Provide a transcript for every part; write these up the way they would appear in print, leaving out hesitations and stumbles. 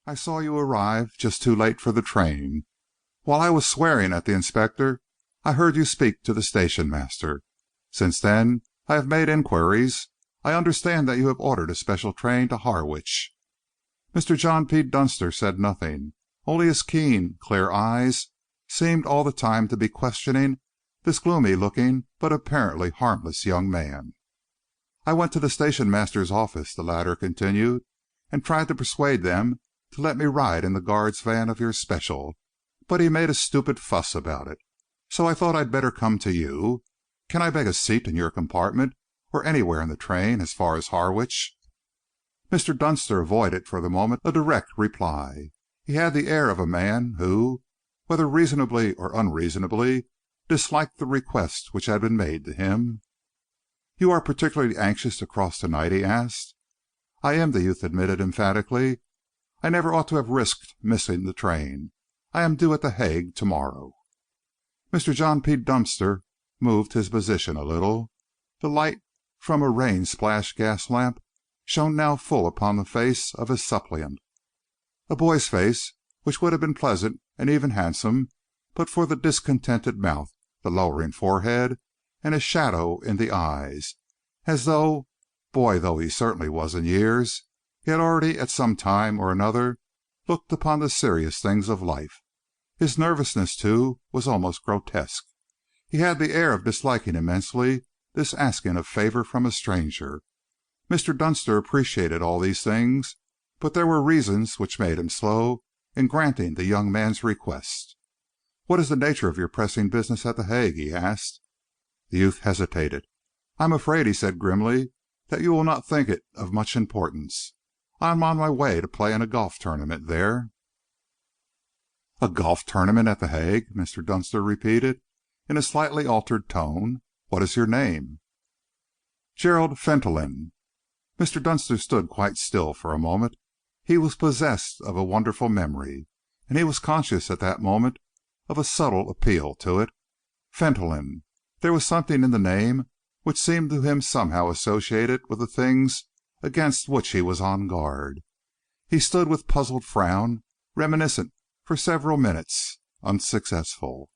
I saw you arrive just too late for the train. While I was swearing at the inspector, I heard you speak to the station master. Since then I have made inquiries. I understand that you have ordered a special train to Harwich." Mr. John P. Dunster said nothing. Only his keen, clear eyes seemed all the time to be questioning this gloomy-looking but apparently harmless young man. "I went to the station master's office," the latter continued, "and tried to persuade them to let me ride in the guard's van of your special, but he made a stupid fuss about it. So I thought I'd better come to you. Can I beg a seat in your compartment, or anywhere in the train as far as Harwich?" Mr. Dunster avoided for the moment a direct reply. He had the air of a man who, whether reasonably or unreasonably, disliked the request which had been made to him. "You are particularly anxious to cross tonight?" he asked. "I am," the youth admitted emphatically. "I never ought to have risked missing the train. I am due at The Hague to morrow." Mr. John P. Dunster moved his position a little. The light from a rain-splashed gas lamp shone now full upon the face of his suppliant. A boy's face, which would have been pleasant and even handsome, but for the discontented mouth, the lowering forehead, and a shadow in the eyes, as though, boy though he certainly was in years, he had already at some time or another looked upon the serious things of life. His nervousness, too, was almost grotesque. He had the air of disliking immensely this asking of favour from a stranger. Mr. Dunster appreciated all these things, but there were reasons which made him slow in granting the young man's request. "What is the nature of your pressing business at The Hague?" he asked. The youth hesitated. "I am afraid," he said grimly, "that you will not think it of much importance. I am on my way to play in a golf tournament there." "A golf tournament at The Hague?" Mr. Dunster repeated, in a slightly altered tone. "What is your name?" "Gerald Fentolin." Mr. Dunster stood quite still for a moment. He was possessed of a wonderful memory, and he was conscious at that moment of a subtle appeal to it. Fentolin. There was something in the name which seemed to him somehow associated with the things against which he was on guard. He stood with puzzled frown, reminiscent for several minutes, unsuccessful.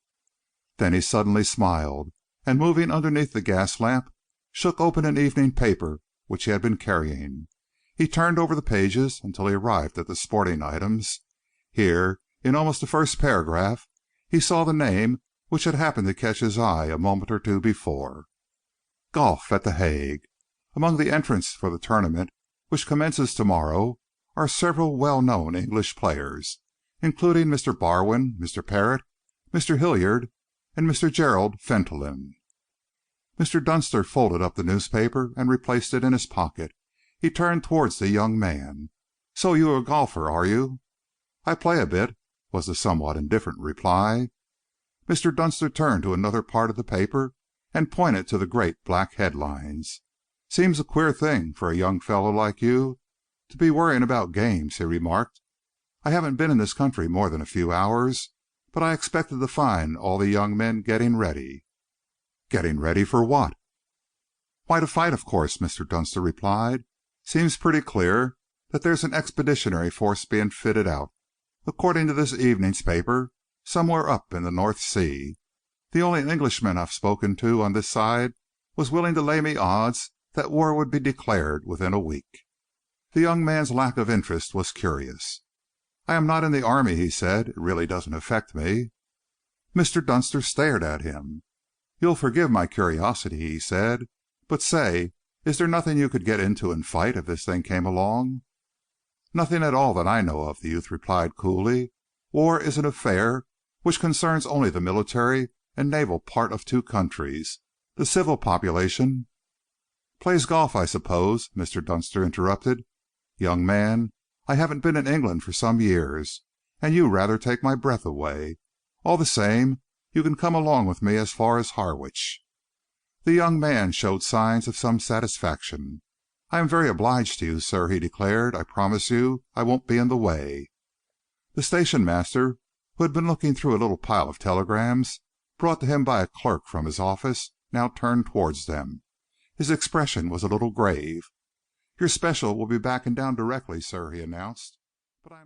Then he suddenly smiled, and moving underneath the gas lamp, shook open an evening paper which he had been carrying. He turned over the pages until he arrived at the sporting items. Here, in almost the first paragraph, he saw the name which had happened to catch his eye a moment or two before. "Golf at The Hague. Among the entrants for the tournament, which commences tomorrow, are several well-known English players, including Mr. Barwin, Mr. Parrott, Mr. Hilliard, and Mr. Gerald Fentolin." Mr. Dunster folded up the newspaper and replaced it in his pocket. He turned towards the young man. "So you are a golfer, are you?" "I play a bit," was the somewhat indifferent reply. Mr. Dunster turned to another part of the paper and pointed to the great black headlines. "Seems a queer thing for a young fellow like you to be worrying about games," he remarked. "I haven't been in this country more than a few hours, but I expected to find all the young men getting ready." "Getting ready for what?" "Why, to fight, of course," Mr. Dunster replied. "Seems pretty clear that there's an expeditionary force being fitted out, according to this evening's paper, somewhere up in the North Sea. The only Englishman I've spoken to on this side was willing to lay me odds that war would be declared within a week." The young man's lack of interest was curious. "I am not in the army," he said. "It really doesn't affect me." Mr. Dunster stared at him. "You'll forgive my curiosity," he said, "but say, is there nothing you could get into and fight if this thing came along?" "Nothing at all that I know of," the youth replied coolly. "War is an affair which concerns only the military and naval part of two countries. The civil population—" "Plays golf, I suppose," Mr. Dunster interrupted. "Young man, I haven't been in England for some years, and you rather take my breath away. All the same, you can come along with me as far as Harwich." The young man showed signs of some satisfaction. "I am very obliged to you, sir," he declared. "I promise you I won't be in the way." The station master, who had been looking through a little pile of telegrams brought to him by a clerk from his office, now turned towards them. His expression was a little grave. "Your special will be backing down directly, sir," he announced. "But I am